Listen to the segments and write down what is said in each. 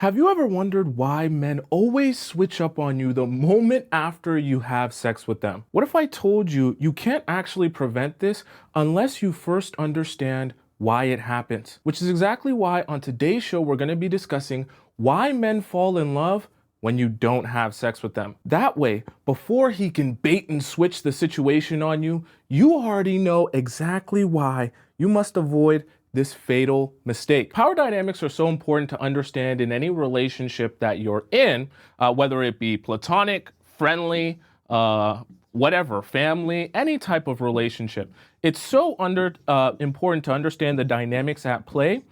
Have you ever wondered why men always switch up on you the moment after you have sex with them? What if I told you you can't actually prevent this unless you first understand why it happens? Which is exactly why on today's show we're going to be discussing why men fall in love when you don't have sex with them. That way, before he can bait and switch the situation on you, you already know exactly why you must avoid this fatal mistake. Power dynamics are so important to understand in any relationship that you're in, whether it be platonic, friendly, whatever, family, any type of relationship. It's so important to understand the dynamics at play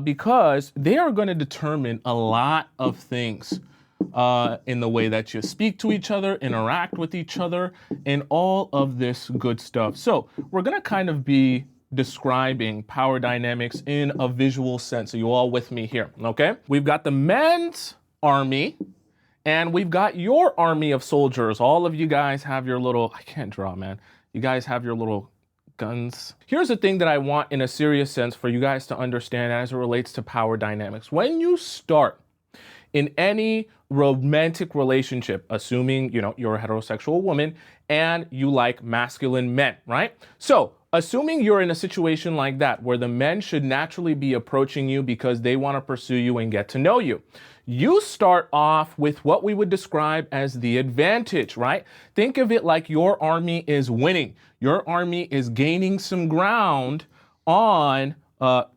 because they are going to determine a lot of things in the way that you speak to each other, interact with each other, and all of this good stuff. So we're going to kind of be describing power dynamics in a visual sense. So you all with me here, okay? We've got the men's army and we've got your army of soldiers. All of you guys have your little, I can't draw, man. You guys have your little guns. Here's the thing that I want in a serious sense for you guys to understand as it relates to power dynamics. When you start in any romantic relationship, assuming, you're a heterosexual woman and you like masculine men, right? So assuming you're in a situation like that, where the men should naturally be approaching you because they want to pursue you and get to know you, you start off with what we would describe as the advantage, right? Think of it like your army is winning. Your army is gaining some ground on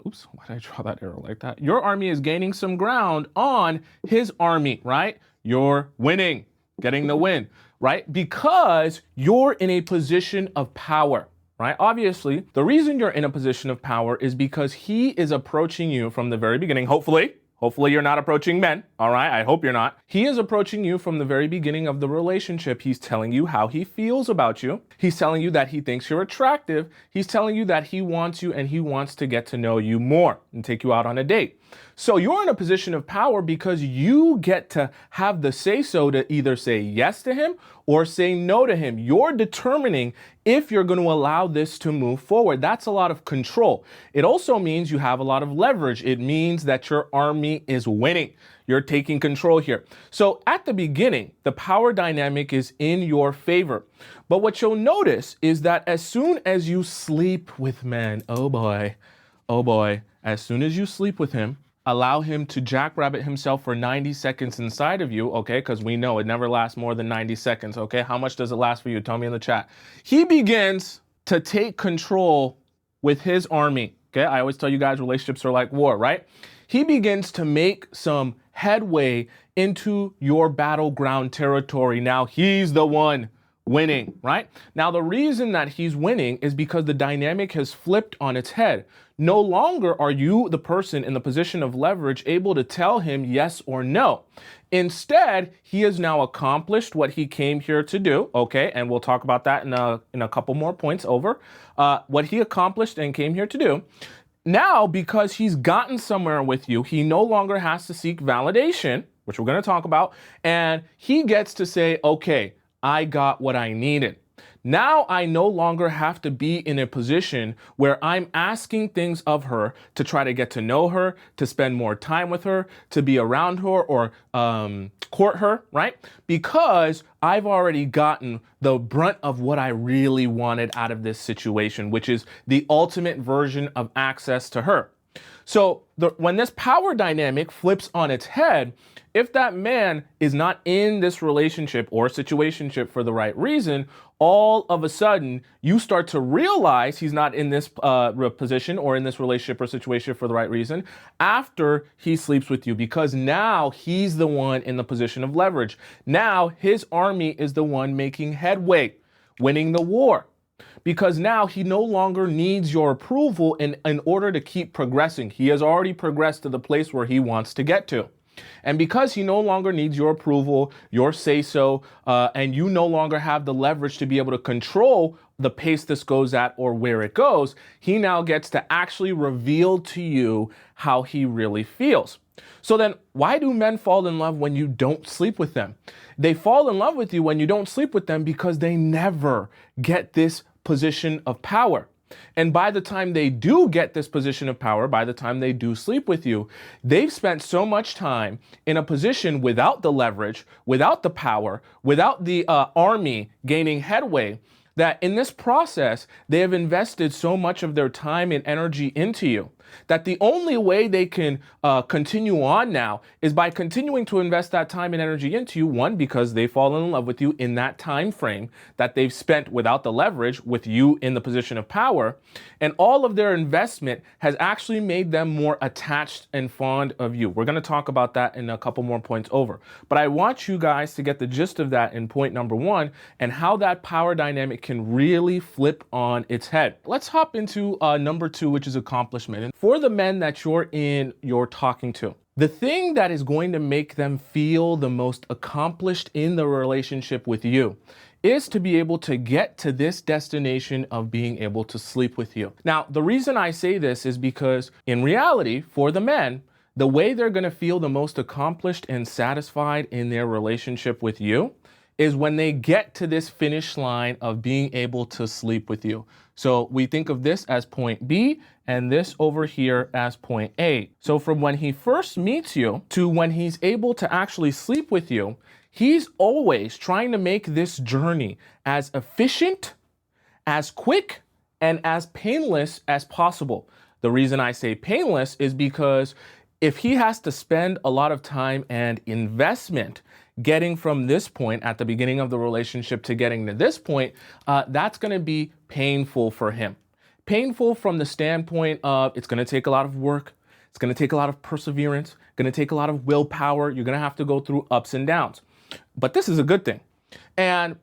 oops, why did I draw that arrow like that? Your army is gaining some ground on his army, right? You're winning, getting the win, right? Because you're in a position of power, right? Obviously, the reason you're in a position of power is because he is approaching you from the very beginning, hopefully. Hopefully you're not approaching men, all right? I hope you're not. He is approaching you from the very beginning of the relationship. He's telling you how he feels about you. He's telling you that he thinks you're attractive. He's telling you that he wants you and he wants to get to know you more and take you out on a date. So you're in a position of power because you get to have the say-so to either say yes to him or say no to him. You're determining if you're going to allow this to move forward. That's a lot of control. It also means you have a lot of leverage. It means that your army is winning. You're taking control here. So at the beginning, the power dynamic is in your favor. But what you'll notice is that as soon as you sleep with men, oh boy, as soon as you sleep with him, allow him to jackrabbit himself for 90 seconds inside of you, okay? Because we know it never lasts more than 90 seconds, okay? How much does it last for you? Tell me in the chat. He begins to take control with his army, okay? I always tell you guys relationships are like war, right? He begins to make some headway into your battleground territory. Now he's the one winning, right? Now, the reason that he's winning is because the dynamic has flipped on its head. No longer are you, the person in the position of leverage, able to tell him yes or no. Instead, he has now accomplished what he came here to do, okay? And we'll talk about that in a couple more points over. What he accomplished and came here to do. Now, because he's gotten somewhere with you, he no longer has to seek validation, which we're going to talk about, and he gets to say, okay, I got what I needed. Now I no longer have to be in a position where I'm asking things of her to try to get to know her, to spend more time with her, to be around her or court her, right? Because I've already gotten the brunt of what I really wanted out of this situation, which is the ultimate version of access to her. So when this power dynamic flips on its head, if that man is not in this relationship or situationship for the right reason, all of a sudden you start to realize he's not in this position or in this relationship or situation for the right reason after he sleeps with you, because now he's the one in the position of leverage. Now his army is the one making headway, winning the war. Because now he no longer needs your approval in order to keep progressing. He has already progressed to the place where he wants to get to. And because he no longer needs your approval, your say-so, and you no longer have the leverage to be able to control the pace this goes at or where it goes, he now gets to actually reveal to you how he really feels. So then why do men fall in love when you don't sleep with them? They fall in love with you when you don't sleep with them because they never get this position of power. And by the time they do get this position of power, by the time they do sleep with you, they've spent so much time in a position without the leverage, without the power, without the army gaining headway, that in this process, they have invested so much of their time and energy into you that the only way they can continue on now is by continuing to invest that time and energy into you. One, because they fall in love with you in that time frame that they've spent without the leverage with you in the position of power. And all of their investment has actually made them more attached and fond of you. We're going to talk about that in a couple more points over. But I want you guys to get the gist of that in point number one and how that power dynamic can really flip on its head. Let's hop into number two, which is accomplishment. And for the men that you're talking to, the thing that is going to make them feel the most accomplished in the relationship with you is to be able to get to this destination of being able to sleep with you. Now, the reason I say this is because in reality, for the men, the way they're going to feel the most accomplished and satisfied in their relationship with you is when they get to this finish line of being able to sleep with you. So we think of this as point B and this over here as point A. So from when he first meets you to when he's able to actually sleep with you, he's always trying to make this journey as efficient, as quick, and as painless as possible. The reason I say painless is because if he has to spend a lot of time and investment getting from this point at the beginning of the relationship to getting to this point, that's going to be painful for him. Painful from the standpoint of it's going to take a lot of work. It's going to take a lot of perseverance, going to take a lot of willpower. You're going to have to go through ups and downs. But this is a good thing. And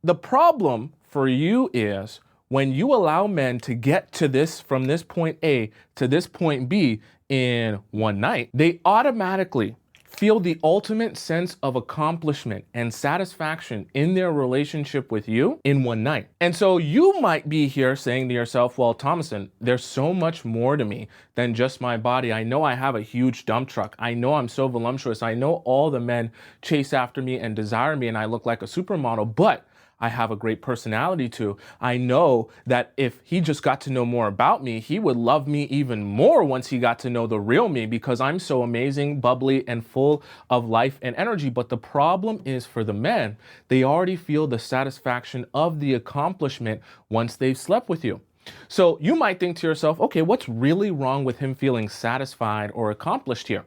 the problem for you is when you allow men to get to this from this point A to this point B in one night, they automatically feel the ultimate sense of accomplishment and satisfaction in their relationship with you in one night. And so you might be here saying to yourself, well, Tomisin, there's so much more to me than just my body. I know I have a huge dump truck. I know I'm so voluptuous. I know all the men chase after me and desire me and I look like a supermodel, but I have a great personality too. I know that if he just got to know more about me, he would love me even more once he got to know the real me because I'm so amazing, bubbly, and full of life and energy. But the problem is for the men, they already feel the satisfaction of the accomplishment once they've slept with you. So you might think to yourself, okay, what's really wrong with him feeling satisfied or accomplished here?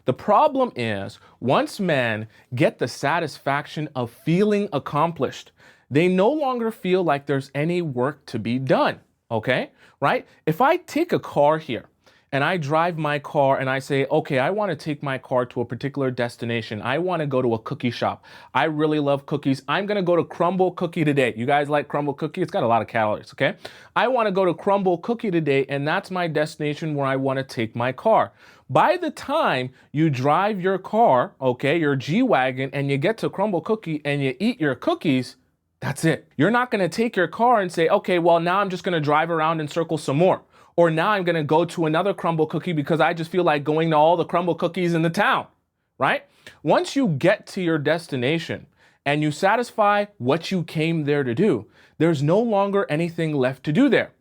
The problem is once men get the satisfaction of feeling accomplished, they no longer feel like there's any work to be done, okay? Right? If I take a car here and I drive my car and I say, okay, I want to take my car to a particular destination. I want to go to a cookie shop. I really love cookies. I'm going to go to Crumble Cookie today. You guys like Crumble Cookie? It's got a lot of calories, okay? I want to go to Crumble Cookie today, and that's my destination where I want to take my car. By the time you drive your car, okay, your G-Wagon, and you get to Crumble Cookie and you eat your cookies, that's it. You're not going to take your car and say, okay, well, now I'm just going to drive around in circles some more. Or now I'm going to go to another Crumble Cookie because I just feel like going to all the Crumble Cookies in the town, right? Once you get to your destination and you satisfy what you came there to do, there's no longer anything left to do there.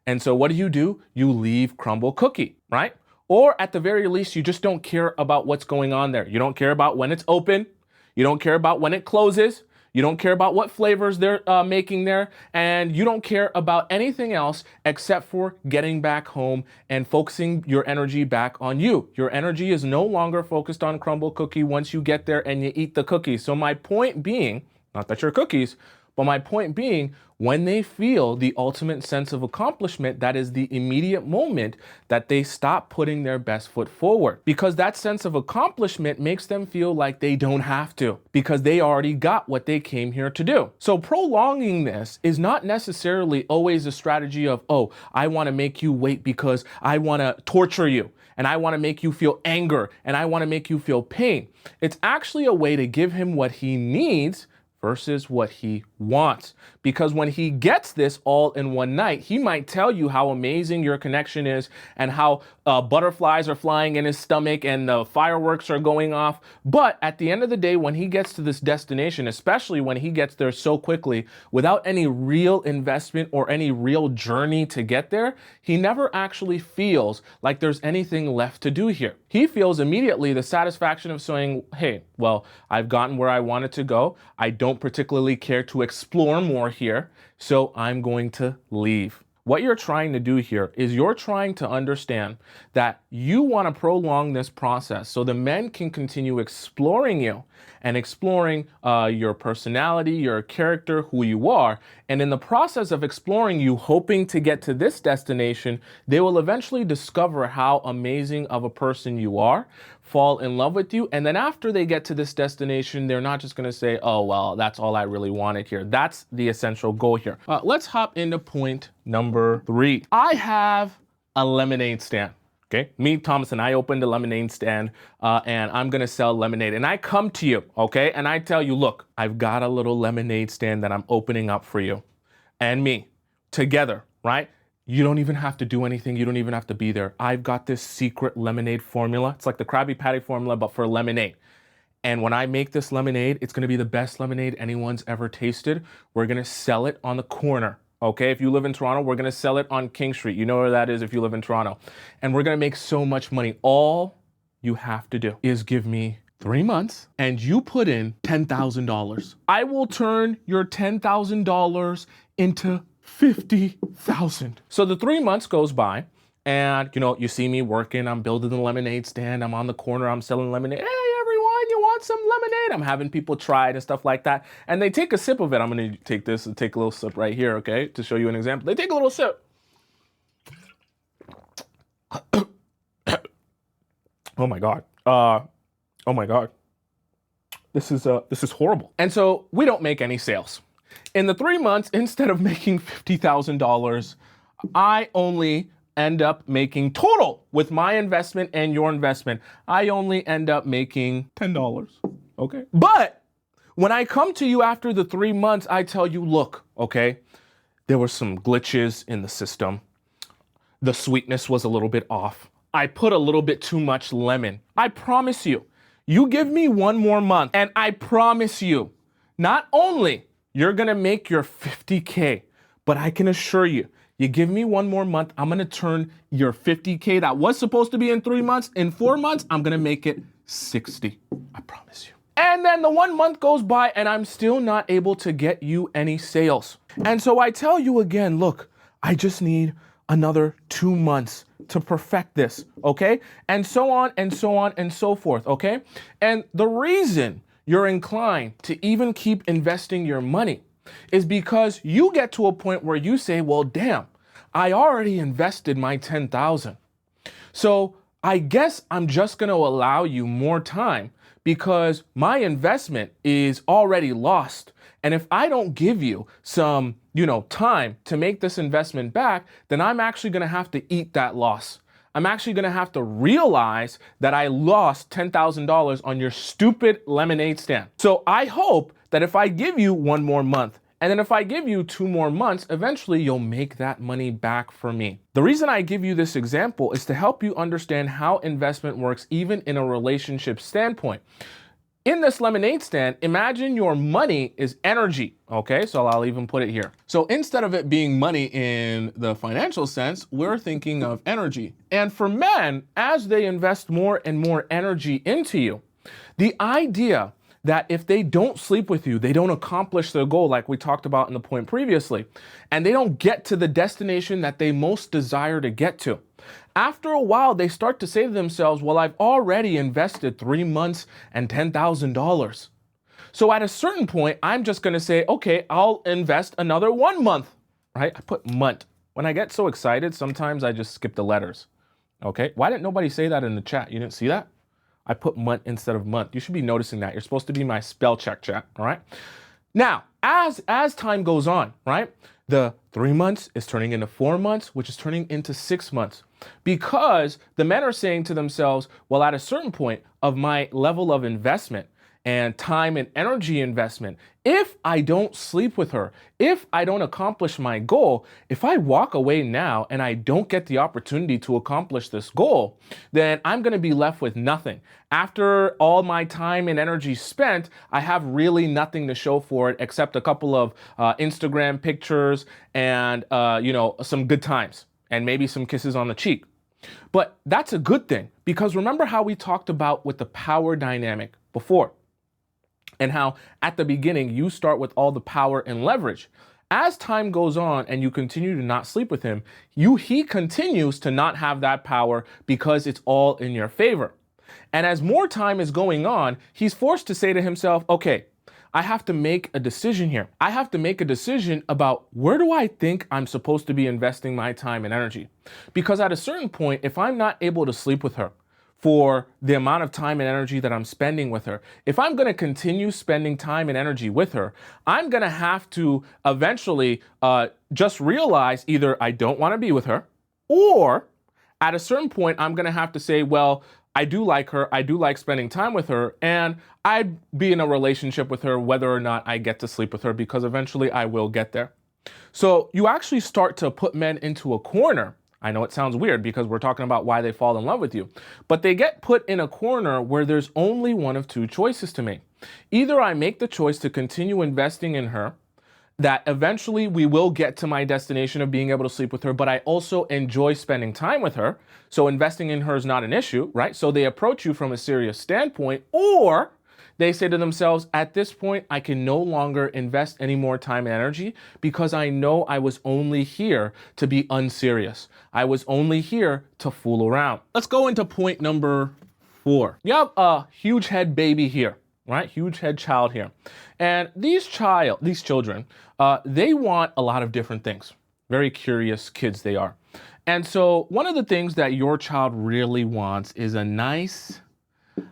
And so what do? You leave Crumble Cookie, right? Or at the very least, you just don't care about what's going on there. You don't care about when it's open. You don't care about when it closes. You don't care about what flavors they're making there, and you don't care about anything else except for getting back home and focusing your energy back on you. Your energy is no longer focused on Crumble Cookie once you get there and you eat the cookies. So my point being, not that you're cookies, but my point being, when they feel the ultimate sense of accomplishment, that is the immediate moment that they stop putting their best foot forward. Because that sense of accomplishment makes them feel like they don't have to, because they already got what they came here to do. So prolonging this is not necessarily always a strategy of, oh, I want to make you wait because I want to torture you. And I want to make you feel anger and I want to make you feel pain. It's actually a way to give him what he needs versus what he wants. Because when he gets this all in one night, he might tell you how amazing your connection is and how butterflies are flying in his stomach and the fireworks are going off. But at the end of the day, when he gets to this destination, especially when he gets there so quickly without any real investment or any real journey to get there, he never actually feels like there's anything left to do here. He feels immediately the satisfaction of saying, hey, well, I've gotten where I wanted to go. I don't particularly care to explore more here, so I'm going to leave. What you're trying to do here is you're trying to understand that you want to prolong this process so the men can continue exploring you and exploring your personality, your character, who you are. And in the process of exploring you, hoping to get to this destination, they will eventually discover how amazing of a person you are, fall in love with you. And then after they get to this destination, they're not just going to say, oh, well, that's all I really wanted here. That's the essential goal here. Let's hop into point number 3. I have a lemonade stand. Okay, me, Tomisin, I opened a lemonade stand and I'm gonna sell lemonade. And I come to you, okay, and I tell you, look, I've got a little lemonade stand that I'm opening up for you and me together, right? You don't even have to do anything. You don't even have to be there. I've got this secret lemonade formula. It's like the Krabby Patty formula, but for lemonade. And when I make this lemonade, it's gonna be the best lemonade anyone's ever tasted. We're gonna sell it on the corner. Okay, if you live in Toronto, we're gonna sell it on King Street. You know where that is if you live in Toronto. And we're gonna make so much money. All you have to do is give me 3 months and you put in $10,000. I will turn your $10,000 into 50,000. So the 3 months goes by and you see me working, I'm building the lemonade stand, I'm on the corner, I'm selling lemonade. Hey, you want some lemonade? I'm having people try it and stuff like that. And they take a sip of it. I'm going to take this and take a little sip right here, okay, to show you an example. They take a little sip. Oh my God. Oh my God. This is horrible. And so we don't make any sales. In the 3 months, instead of making $50,000, I only end up making total with my investment and your investment. I only end up making $10. Okay. But when I come to you after the 3 months, I tell you, look, okay, there were some glitches in the system. The sweetness was a little bit off. I put a little bit too much lemon. I promise you, you give me 1 more month and I promise you, not only you're going to make your 50K, but I can assure you, you give me 1 more month, I'm gonna turn your 50K that was supposed to be in 3 months, in 4 months, I'm gonna make it 60. I promise you. And then the 1 month goes by and I'm still not able to get you any sales. And so I tell you again, look, I just need another 2 months to perfect this, okay? And so on and so on and so forth, okay? And the reason you're inclined to even keep investing your money is because you get to a point where you say, well, damn, I already invested my 10,000. So I guess I'm just going to allow you more time because my investment is already lost. And if I don't give you some, time to make this investment back, then I'm actually going to have to eat that loss. I'm actually going to have to realize that I lost $10,000 on your stupid lemonade stand. So I hope that if I give you 1 more month, and then if I give you 2 more months, eventually you'll make that money back for me. The reason I give you this example is to help you understand how investment works even in a relationship standpoint. In this lemonade stand, imagine your money is energy, okay? So I'll even put it here. So instead of it being money in the financial sense, we're thinking of energy. And for men, as they invest more and more energy into you, the idea that if they don't sleep with you, they don't accomplish their goal like we talked about in the point previously, and they don't get to the destination that they most desire to get to. After a while, they start to say to themselves, well, I've already invested 3 months and $10,000. So at a certain point, I'm just going to say, okay, I'll invest another 1 month, right? I put month. When I get so excited, sometimes I just skip the letters. Okay. Why didn't nobody say that in the chat? You didn't see that? I put month instead of month. You should be noticing that. You're supposed to be my spell check chat, all right? Now, as time goes on, right, the 3 months is turning into 4 months, which is turning into 6 months. Because the men are saying to themselves, well, at a certain point of my level of investment and time and energy investment. If I don't sleep with her, if I don't accomplish my goal, if I walk away now and I don't get the opportunity to accomplish this goal, then I'm going to be left with nothing. After all my time and energy spent, I have really nothing to show for it except a couple of Instagram pictures and, some good times and maybe some kisses on the cheek. But that's a good thing, because remember how we talked about with the power dynamic before, and how at the beginning you start with all the power and leverage. As time goes on and you continue to not sleep with him, he continues to not have that power because it's all in your favor. And as more time is going on, he's forced to say to himself, okay, I have to make a decision here. I have to make a decision about where do I think I'm supposed to be investing my time and energy? Because at a certain point, if I'm not able to sleep with her for the amount of time and energy that I'm spending with her, if I'm going to continue spending time and energy with her, I'm going to have to eventually just realize either I don't want to be with her, or at a certain point, I'm going to have to say, well, I do like her, I do like spending time with her, and I'd be in a relationship with her whether or not I get to sleep with her, because eventually I will get there. So you actually start to put men into a corner. I know it sounds weird because we're talking about why they fall in love with you, but they get put in a corner where there's only one of two choices to make. Either I make the choice to continue investing in her, that eventually we will get to my destination of being able to sleep with her, but I also enjoy spending time with her, so investing in her is not an issue, right? So they approach you from a serious standpoint, or they say to themselves, at this point, I can no longer invest any more time and energy because I know I was only here to be unserious. I was only here to fool around. Let's go into point number 4. You have a huge head baby here, right? Huge head child here. And these children, they want a lot of different things. Very curious kids they are. And so one of the things that your child really wants is a nice,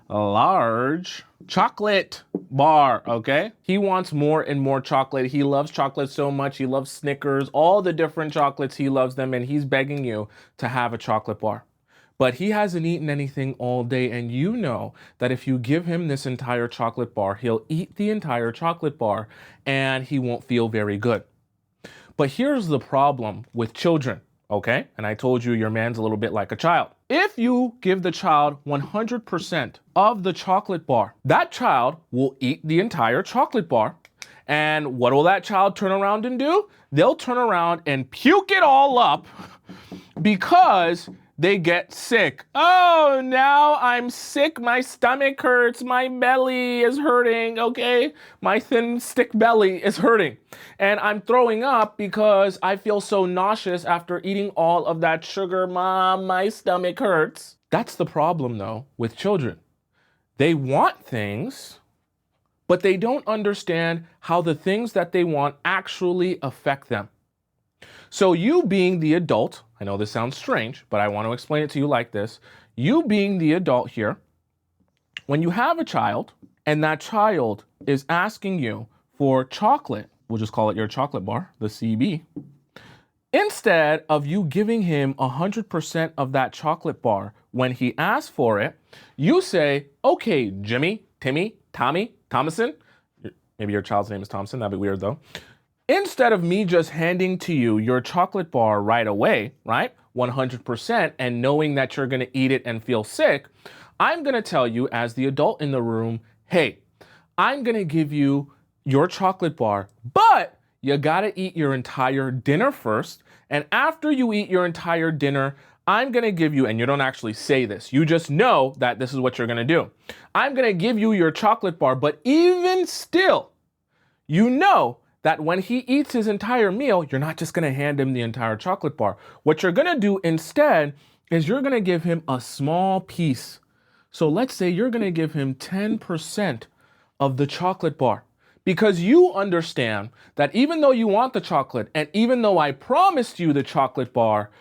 large chocolate bar, okay? He wants more and more chocolate. He loves chocolate so much. He loves Snickers, all the different chocolates. He loves them, and he's begging you to have a chocolate bar. But he hasn't eaten anything all day, and you know that if you give him this entire chocolate bar, he'll eat the entire chocolate bar, and he won't feel very good. But here's the problem with children, okay? And I told you your man's a little bit like a child. If you give the child 100% of the chocolate bar, that child will eat the entire chocolate bar. And what will that child turn around and do? They'll turn around and puke it all up because they get sick. Oh, now I'm sick. My stomach hurts. My belly is hurting. Okay. My thin, stick belly is hurting. And I'm throwing up because I feel so nauseous after eating all of that sugar. Mom, my stomach hurts. That's the problem, though, with children. They want things, but they don't understand how the things that they want actually affect them. So you being the adult, I know this sounds strange, but I want to explain it to you like this. You being the adult here, when you have a child and that child is asking you for chocolate, we'll just call it your chocolate bar, the CB, instead of you giving him 100% of that chocolate bar when he asks for it, you say, okay, Jimmy, Timmy, Tommy, Tomisin, maybe your child's name is Thompson, that'd be weird though. Instead of me just handing to you your chocolate bar right away, right, 100%, and knowing that you're going to eat it and feel sick, I'm going to tell you as the adult in the room, hey, I'm going to give you your chocolate bar, but you got to eat your entire dinner first. And after you eat your entire dinner, I'm going to give you, and you don't actually say this, you just know that this is what you're going to do. I'm going to give you your chocolate bar, but even still, you know that when he eats his entire meal, you're not just going to hand him the entire chocolate bar. What you're going to do instead is you're going to give him a small piece. So let's say you're going to give him 10% of the chocolate bar, because you understand that even though you want the chocolate and even though I promised you the chocolate bar,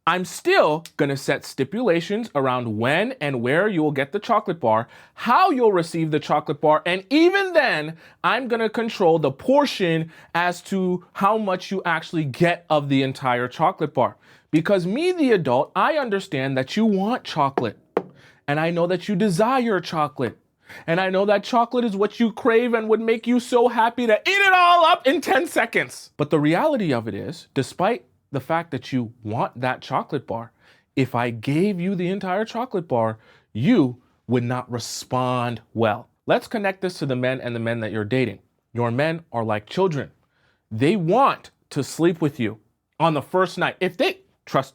I'm still going to set stipulations around when and where you will get the chocolate bar, how you'll receive the chocolate bar, and even then, I'm going to control the portion as to how much you actually get of the entire chocolate bar. Because me, the adult, I understand that you want chocolate, and I know that you desire chocolate. And I know that chocolate is what you crave and would make you so happy to eat it all up in 10 seconds. But the reality of it is, despite the fact that you want that chocolate bar, if I gave you the entire chocolate bar, you would not respond well. Let's connect this to the men and the men that you're dating. Your men are like children. They want to sleep with you on the first night. If they trust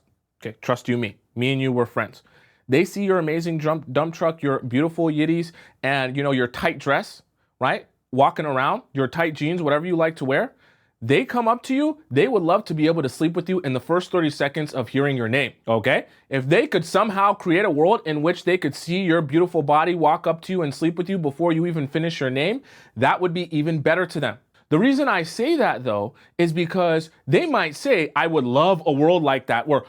you, me and you were friends. They see your amazing dump truck, your beautiful yitties, and your tight dress, right? Walking around, your tight jeans, whatever you like to wear. They come up to you, they would love to be able to sleep with you in the first 30 seconds of hearing your name, okay? If they could somehow create a world in which they could see your beautiful body, walk up to you and sleep with you before you even finish your name, that would be even better to them. The reason I say that, though, is because they might say, I would love a world like that where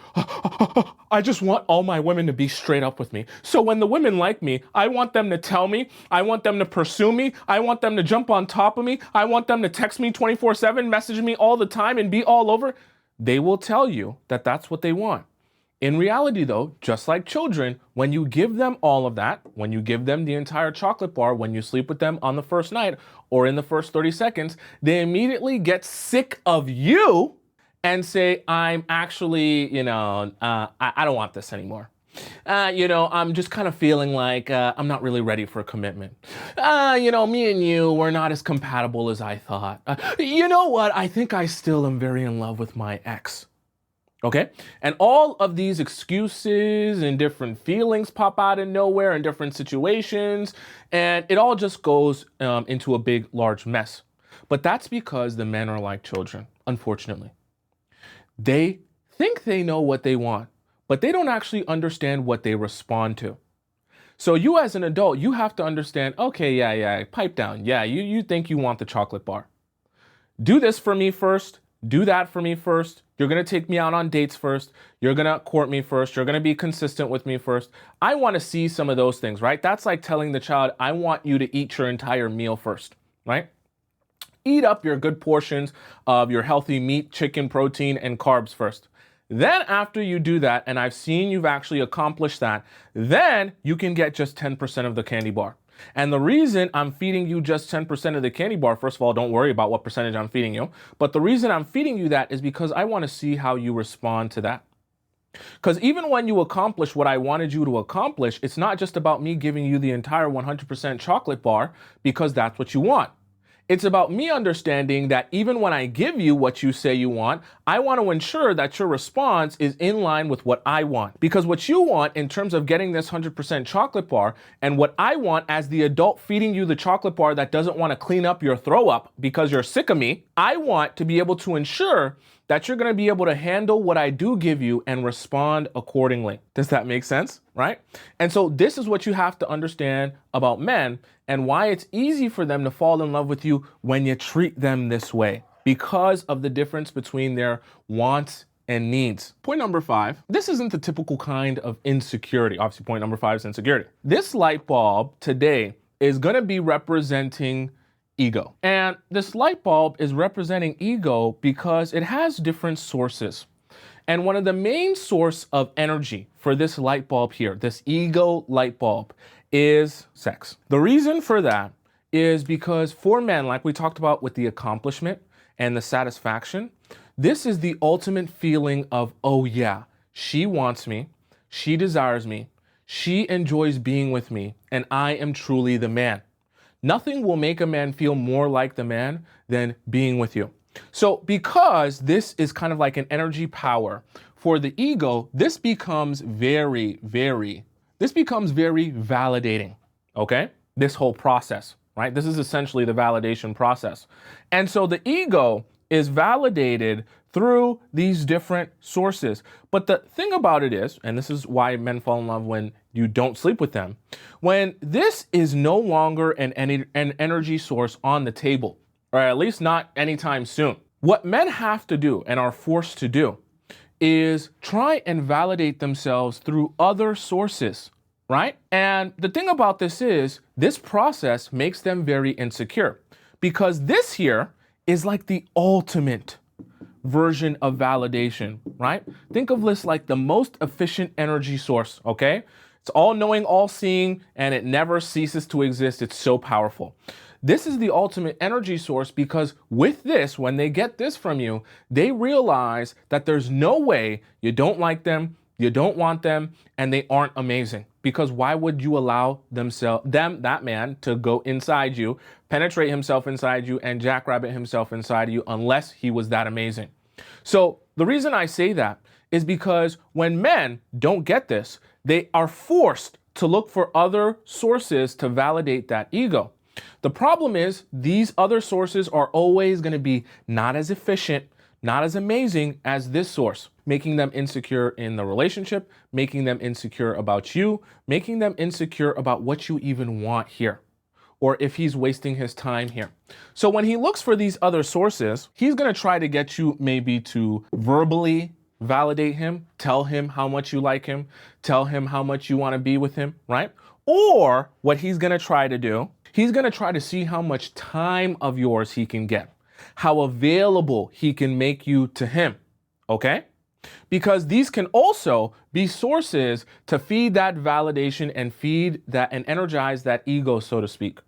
I just want all my women to be straight up with me. So when the women like me, I want them to tell me, I want them to pursue me, I want them to jump on top of me, I want them to text me 24/7, message me all the time and be all over. They will tell you that that's what they want. In reality, though, just like children, when you give them all of that, when you give them the entire chocolate bar, when you sleep with them on the first night or in the first 30 seconds, they immediately get sick of you and say, I'm actually, I don't want this anymore. I'm just kind of feeling like I'm not really ready for a commitment. Me and you, we're not as compatible as I thought. You know what? I think I still am very in love with my ex. Okay? And all of these excuses and different feelings pop out of nowhere in different situations, and it all just goes into a big, large mess. But that's because the men are like children, unfortunately. They think they know what they want, but they don't actually understand what they respond to. So you as an adult, you have to understand, okay, yeah, pipe down. Yeah, you think you want the chocolate bar. Do this for me first. Do that for me first. You're going to take me out on dates first. You're going to court me first. You're going to be consistent with me first. I want to see some of those things, right? That's like telling the child, I want you to eat your entire meal first, right? Eat up your good portions of your healthy meat, chicken, protein, and carbs first. Then after you do that, and I've seen you've actually accomplished that, then you can get just 10% of the candy bar. And the reason I'm feeding you just 10% of the candy bar, first of all, don't worry about what percentage I'm feeding you. But the reason I'm feeding you that is because I want to see how you respond to that. Because even when you accomplish what I wanted you to accomplish, it's not just about me giving you the entire 100% chocolate bar because that's what you want. It's about me understanding that even when I give you what you say you want, I want to ensure that your response is in line with what I want. Because what you want in terms of getting this 100% chocolate bar and what I want as the adult feeding you the chocolate bar that doesn't want to clean up your throw up because you're sick of me, I want to be able to ensure that you're going to be able to handle what I do give you and respond accordingly. Does that make sense? Right? And so this is what you have to understand about men and why it's easy for them to fall in love with you when you treat them this way, because of the difference between their wants and needs. Point number 5, this isn't the typical kind of insecurity. Obviously, point number 5 is insecurity. This light bulb today is going to be representing ego. And this light bulb is representing ego because it has different sources. And one of the main source of energy for this light bulb here, this ego light bulb, is sex. The reason for that is because for men, like we talked about with the accomplishment and the satisfaction, this is the ultimate feeling of, oh yeah, she wants me, she desires me, she enjoys being with me, and I am truly the man. Nothing will make a man feel more like the man than being with you. So because this is kind of like an energy power for the ego, this becomes very validating, okay? This whole process, right? This is essentially the validation process. And so the ego is validated through these different sources. But the thing about it is, and this is why men fall in love when you don't sleep with them, when this is no longer an energy source on the table, or at least not anytime soon, what men have to do and are forced to do is try and validate themselves through other sources, right? And the thing about this is, this process makes them very insecure because this here is like the ultimate version of validation, right? Think of this like the most efficient energy source, okay? It's all knowing, all seeing, and it never ceases to exist. It's so powerful. This is the ultimate energy source because with this, when they get this from you, they realize that there's no way you don't like them, you don't want them, and they aren't amazing. Because why would you allow that man to go inside you, penetrate himself inside you, and jackrabbit himself inside you unless he was that amazing? So the reason I say that is because when men don't get this, they are forced to look for other sources to validate that ego. The problem is these other sources are always going to be not as efficient, not as amazing as this source, making them insecure in the relationship, making them insecure about you, making them insecure about what you even want here, or if he's wasting his time here. So when he looks for these other sources, he's going to try to get you maybe to verbally validate him, tell him how much you like him, tell him how much you want to be with him, right? Or what he's going to try to do, he's going to try to see how much time of yours he can get, how available he can make you to him, okay? Because these can also be sources to feed that validation and feed that and energize that ego, so to speak.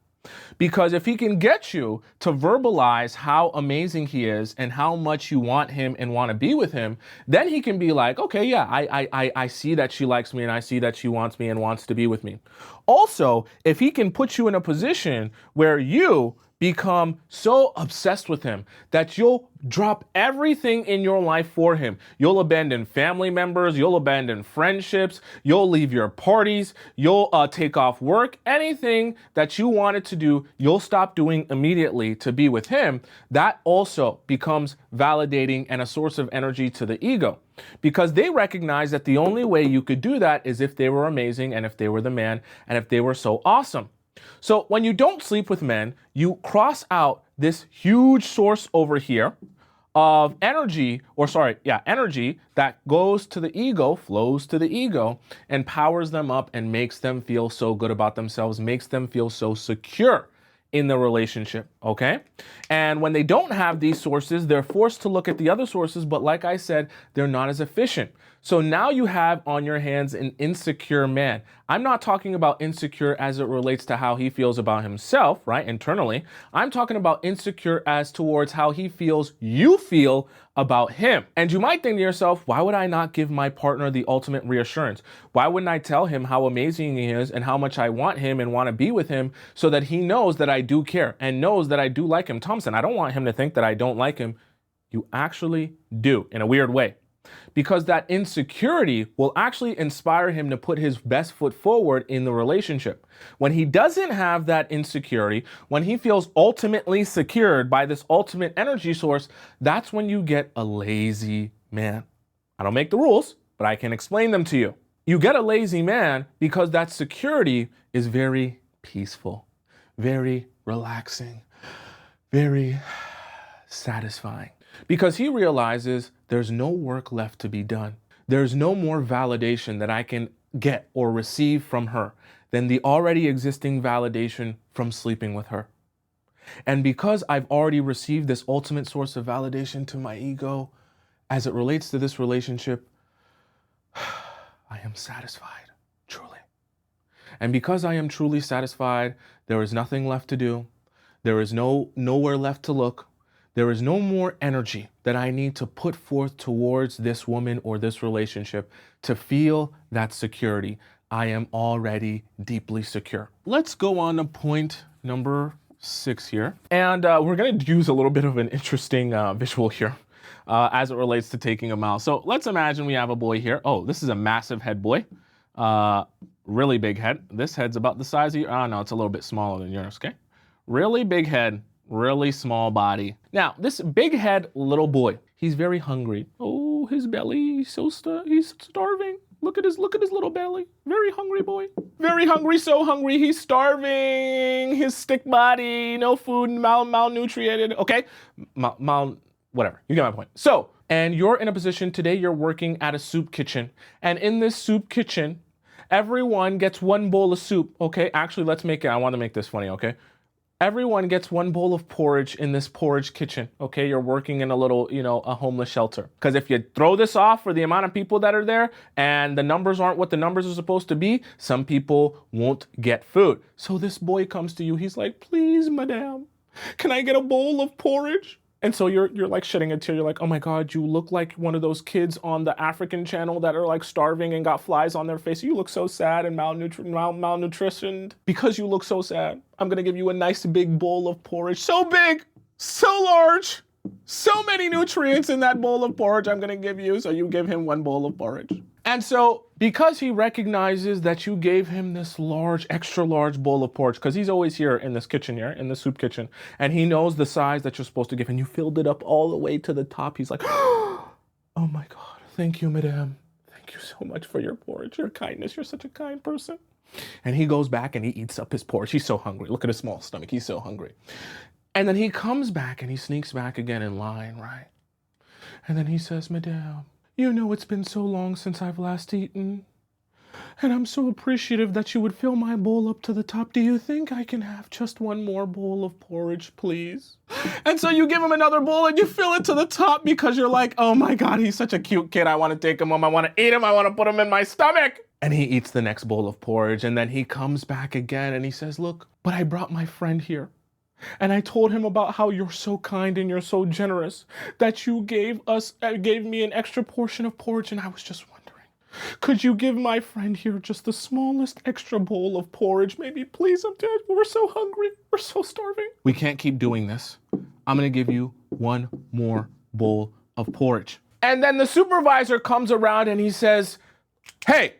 Because if he can get you to verbalize how amazing he is and how much you want him and want to be with him, then he can be like, okay, yeah, I see that she likes me and I see that she wants me and wants to be with me. Also, if he can put you in a position where you become so obsessed with him that you'll drop everything in your life for him. You'll abandon family members, you'll abandon friendships, you'll leave your parties, you'll take off work, anything that you wanted to do, you'll stop doing immediately to be with him. That also becomes validating and a source of energy to the ego, because they recognize that the only way you could do that is if they were amazing and if they were the man and if they were so awesome. So when you don't sleep with men, you cross out this huge source over here of energy, energy that goes to the ego, flows to the ego, and powers them up and makes them feel so good about themselves, makes them feel so secure in the relationship, okay? And when they don't have these sources, they're forced to look at the other sources, but like I said, they're not as efficient. So now you have on your hands an insecure man. I'm not talking about insecure as it relates to how he feels about himself, right, internally. I'm talking about insecure as towards how he feels you feel about him. And you might think to yourself, why would I not give my partner the ultimate reassurance? Why wouldn't I tell him how amazing he is and how much I want him and want to be with him so that he knows that I do care and knows that I do like him? Tomisin, I don't want him to think that I don't like him. You actually do, in a weird way. Because that insecurity will actually inspire him to put his best foot forward in the relationship. When he doesn't have that insecurity, when he feels ultimately secured by this ultimate energy source, that's when you get a lazy man. I don't make the rules, but I can explain them to you. You get a lazy man because that security is very peaceful, very relaxing, very satisfying. Because he realizes there's no work left to be done. There's no more validation that I can get or receive from her than the already existing validation from sleeping with her. And because I've already received this ultimate source of validation to my ego as it relates to this relationship, I am satisfied, truly. And because I am truly satisfied, there is nothing left to do. There is nowhere left to look. There is no more energy that I need to put forth towards this woman or this relationship to feel that security. I am already deeply secure. Let's go on to point number 6 here. And we're going to use a little bit of an interesting visual here as it relates to taking him out. So let's imagine we have a boy here. Oh, this is a massive head boy. Really big head. This head's about the size of your, oh no, it's a little bit smaller than yours, okay? Really big head. Really small body. Now, this big head little boy, he's very hungry. Oh, his belly, he's starving. Look at his little belly. Very hungry boy. Very hungry, so hungry, he's starving. His stick body, no food, malnutrited. Okay, whatever, you get my point. So, and you're in a position today, you're working at a soup kitchen. And in this soup kitchen, everyone gets one bowl of soup, okay? Actually, I want to make this funny, okay? Everyone gets one bowl of porridge in this porridge kitchen. Okay, you're working in a little, a homeless shelter. Because if you throw this off for the amount of people that are there and the numbers aren't what the numbers are supposed to be, some people won't get food. So this boy comes to you. He's like, please, madame, can I get a bowl of porridge? And so you're like shedding a tear. You're like, oh my God, you look like one of those kids on the African channel that are like starving and got flies on their face. You look so sad and malnutritioned. Because you look so sad, I'm gonna give you a nice big bowl of porridge. So big, so large, so many nutrients in that bowl of porridge I'm gonna give you. So you give him one bowl of porridge. And so because he recognizes that you gave him this large, extra large bowl of porridge, because he's always here in this kitchen here, in the soup kitchen, and he knows the size that you're supposed to give, and you filled it up all the way to the top. He's like, oh my God, thank you, madame. Thank you so much for your porridge, your kindness. You're such a kind person. And he goes back and he eats up his porridge. He's so hungry. Look at his small stomach. He's so hungry. And then he comes back and he sneaks back again in line, right? And then he says, madame, you know, it's been so long since I've last eaten, and I'm so appreciative that you would fill my bowl up to the top. Do you think I can have just one more bowl of porridge, please? And so you give him another bowl and you fill it to the top because you're like, oh my God, he's such a cute kid. I want to take him home. I want to eat him. I want to put him in my stomach. And he eats the next bowl of porridge, and then he comes back again and he says, look, but I brought my friend here. And I told him about how you're so kind and you're so generous that you gave me an extra portion of porridge. And I was just wondering, could you give my friend here just the smallest extra bowl of porridge? Maybe, please, I'm dead. We're so hungry. We're so starving. We can't keep doing this. I'm going to give you one more bowl of porridge. And then the supervisor comes around and he says, hey,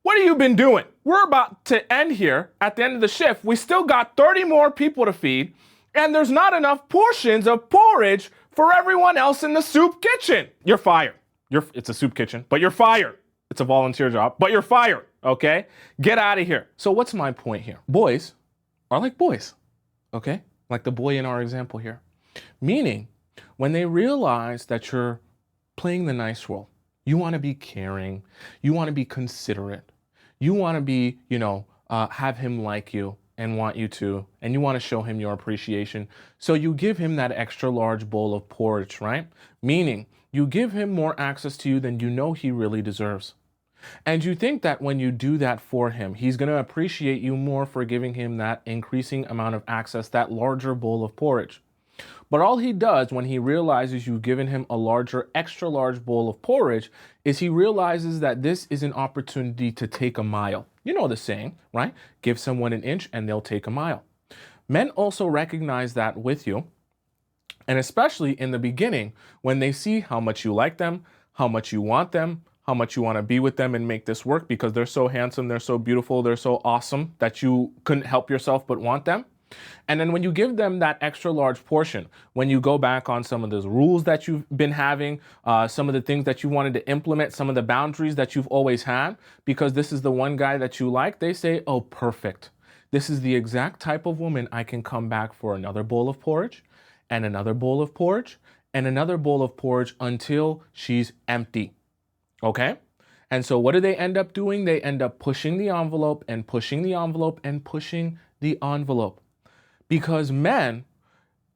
what have you been doing? We're about to end here at the end of the shift. We still got 30 more people to feed, and there's not enough portions of porridge for everyone else in the soup kitchen. You're fired. It's a soup kitchen, but you're fired. It's a volunteer job, but you're fired, okay? Get out of here. So what's my point here? Boys are like boys, okay? Like the boy in our example here. Meaning, when they realize that you're playing the nice role, you want to be caring, you want to be considerate, you want to be, have him like you and want you to, and you want to show him your appreciation. So you give him that extra large bowl of porridge, right? Meaning you give him more access to you than you know he really deserves. And you think that when you do that for him, he's going to appreciate you more for giving him that increasing amount of access, that larger bowl of porridge. But all he does when he realizes you've given him a larger, extra large bowl of porridge is he realizes that this is an opportunity to take a mile. You know the saying, right? Give someone an inch and they'll take a mile. Men also recognize that with you. And especially in the beginning, when they see how much you like them, how much you want them, how much you want to be with them and make this work because they're so handsome, they're so beautiful, they're so awesome that you couldn't help yourself but want them. And then when you give them that extra large portion, when you go back on some of those rules that you've been having, some of the things that you wanted to implement, some of the boundaries that you've always had, because this is the one guy that you like, they say, oh, perfect. This is the exact type of woman I can come back for another bowl of porridge and another bowl of porridge and another bowl of porridge until she's empty. Okay? And so what do they end up doing? They end up pushing the envelope and pushing the envelope and pushing the envelope. Because men,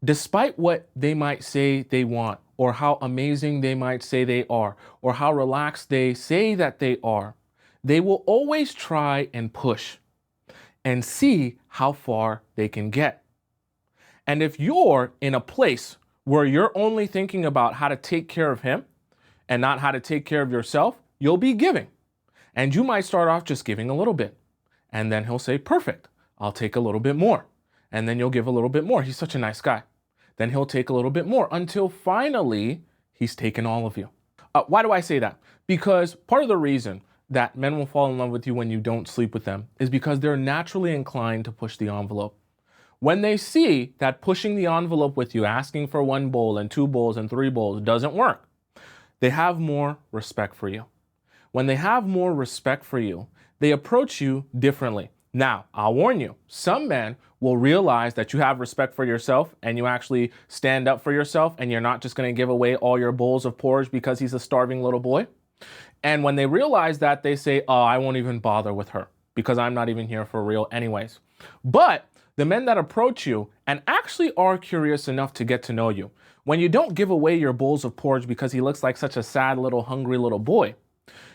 despite what they might say they want, or how amazing they might say they are, or how relaxed they say that they are, they will always try and push and see how far they can get. And if you're in a place where you're only thinking about how to take care of him and not how to take care of yourself, you'll be giving. And you might start off just giving a little bit. And then he'll say, perfect, I'll take a little bit more. And then you'll give a little bit more. He's such a nice guy. Then he'll take a little bit more until finally he's taken all of you. Why do I say that? Because part of the reason that men will fall in love with you when you don't sleep with them is because they're naturally inclined to push the envelope. When they see that pushing the envelope with you, asking for 1 bowl and 2 bowls and 3 bowls doesn't work, they have more respect for you. When they have more respect for you, they approach you differently. Now, I'll warn you, some men will realize that you have respect for yourself and you actually stand up for yourself and you're not just going to give away all your bowls of porridge because he's a starving little boy. And when they realize that, they say, oh, I won't even bother with her because I'm not even here for real anyways. But The men that approach you and actually are curious enough to get to know you. When you don't give away your bowls of porridge because he looks like such a sad little hungry little boy,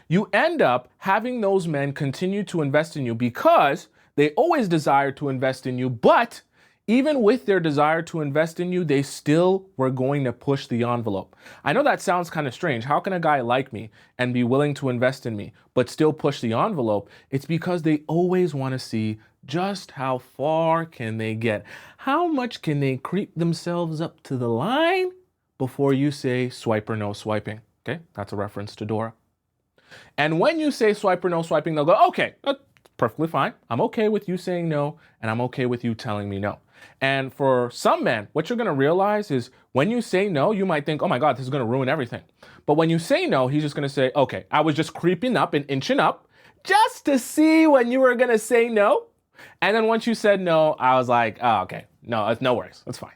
you end up having those men continue to invest in you because they always desire to invest in you, but even with their desire to invest in you, they still were going to push the envelope. I know that sounds kind of strange. How can a guy like me and be willing to invest in me, but still push the envelope? It's because they always want to see just how far can they get. How much can they creep themselves up to the line before you say swipe or no swiping? Okay, that's a reference to Dora. And when you say swipe or no swiping, they'll go, okay, that's perfectly fine. I'm okay with you saying no, and I'm okay with you telling me no. And for some men, what you're going to realize is when you say no, you might think, oh my God, this is going to ruin everything. But when you say no, he's just going to say, okay, I was just creeping up and inching up just to see when you were going to say no. And then once you said no, I was like, oh, okay, no, no worries. That's fine.